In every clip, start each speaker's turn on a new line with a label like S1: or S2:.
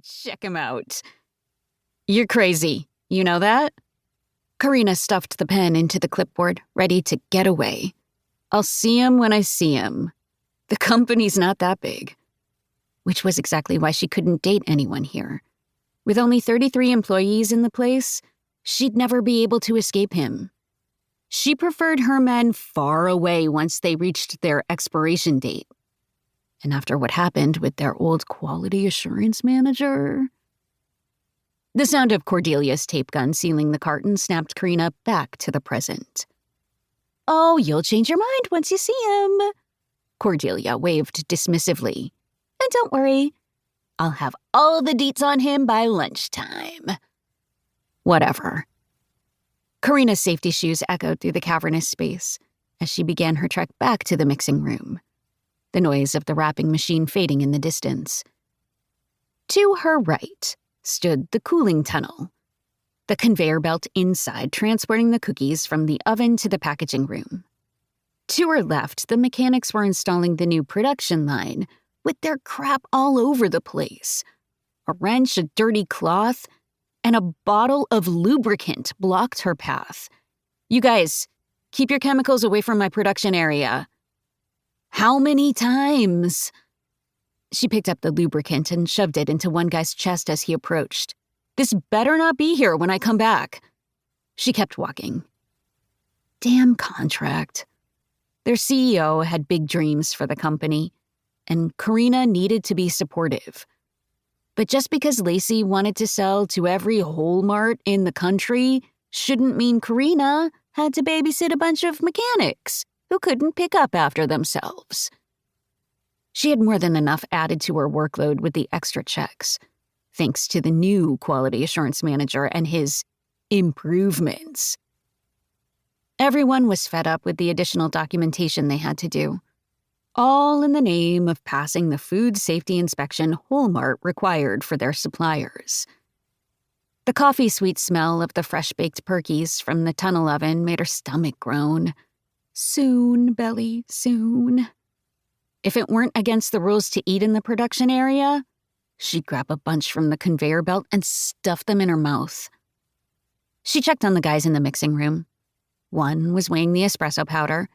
S1: Check him out. You're crazy. You know that? Karina stuffed the pen into the clipboard, ready to get away. I'll see him when I see him. The company's not that big. Which was exactly why she couldn't date anyone here. With only 33 employees in the place, she'd never be able to escape him. She preferred her men far away once they reached their expiration date. And after what happened with their old quality assurance manager... The sound of Cordelia's tape gun sealing the carton snapped Karina back to the present. Oh, you'll change your mind once you see him. Cordelia waved dismissively. And don't worry, I'll have all the deets on him by lunchtime. Whatever. Karina's safety shoes echoed through the cavernous space as she began her trek back to the mixing room, the noise of the wrapping machine fading in the distance. To her right stood the cooling tunnel, the conveyor belt inside transporting the cookies from the oven to the packaging room. To her left, the mechanics were installing the new production line with their crap all over the place. A wrench, a dirty cloth, and a bottle of lubricant blocked her path. You guys, keep your chemicals away from my production area. How many times? She picked up the lubricant and shoved it into one guy's chest as he approached. This better not be here when I come back. She kept walking. Damn contract. Their CEO had big dreams for the company, and Karina needed to be supportive. But just because Lacey wanted to sell to every Whole Mart in the country shouldn't mean Karina had to babysit a bunch of mechanics who couldn't pick up after themselves. She had more than enough added to her workload with the extra checks, thanks to the new quality assurance manager and his improvements. Everyone was fed up with the additional documentation they had to do, all in the name of passing the food safety inspection Whole Mart required for their suppliers. The coffee-sweet smell of the fresh-baked perkies from the tunnel oven made her stomach groan. Soon, Belly, soon. If it weren't against the rules to eat in the production area, she'd grab a bunch from the conveyor belt and stuff them in her mouth. She checked on the guys in the mixing room. One was weighing the espresso powder.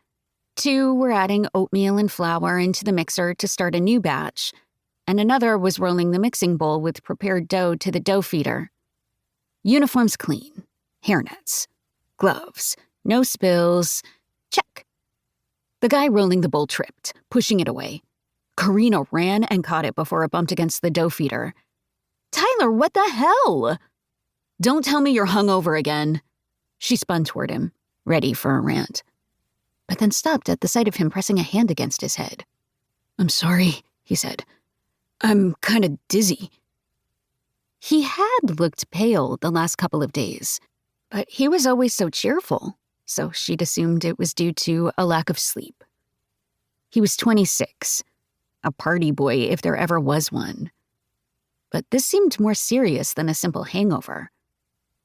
S1: Two were adding oatmeal and flour into the mixer to start a new batch, and another was rolling the mixing bowl with prepared dough to the dough feeder. Uniforms clean, hairnets, gloves, no spills, check. The guy rolling the bowl tripped, pushing it away. Karina ran and caught it before it bumped against the dough feeder. Tyler, what the hell? Don't tell me you're hungover again. She spun toward him, ready for a rant, but then stopped at the sight of him pressing a hand against his head. I'm sorry, he said. I'm kind of dizzy. He had looked pale the last couple of days, but he was always so cheerful, so she'd assumed it was due to a lack of sleep. He was 26, a party boy if there ever was one. But this seemed more serious than a simple hangover.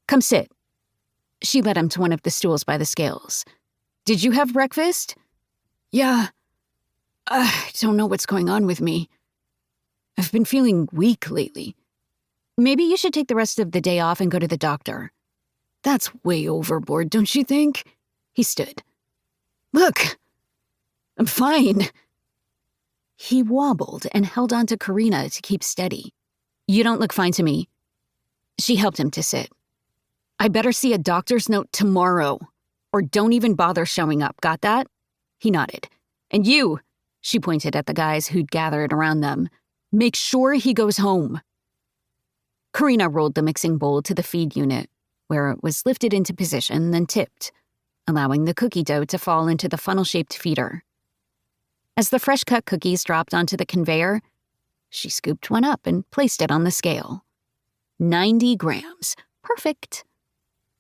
S1: Come sit. She led him to one of the stools by the scales. Did you have breakfast? Yeah. I don't know what's going on with me. I've been feeling weak lately. Maybe you should take the rest of the day off and go to the doctor. That's way overboard, don't you think? He stood. Look, I'm fine. He wobbled and held on to Karina to keep steady. You don't look fine to me. She helped him to sit. I better see a doctor's note tomorrow, or don't even bother showing up, got that? He nodded. And you, she pointed at the guys who'd gathered around them, make sure he goes home. Karina rolled the mixing bowl to the feed unit, where it was lifted into position, then tipped, allowing the cookie dough to fall into the funnel-shaped feeder. As the fresh-cut cookies dropped onto the conveyor, she scooped one up and placed it on the scale. 90 grams. Perfect.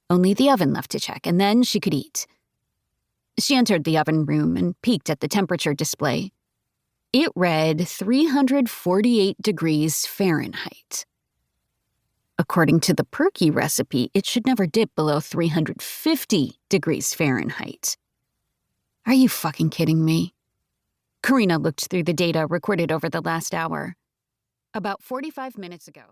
S1: Only the oven left to check, and then she could eat. She entered the oven room and peeked at the temperature display. It read 348 degrees Fahrenheit. According to the perky recipe, it should never dip below 350 degrees Fahrenheit. Are you fucking kidding me? Karina looked through the data recorded over the last hour. About 45 minutes ago.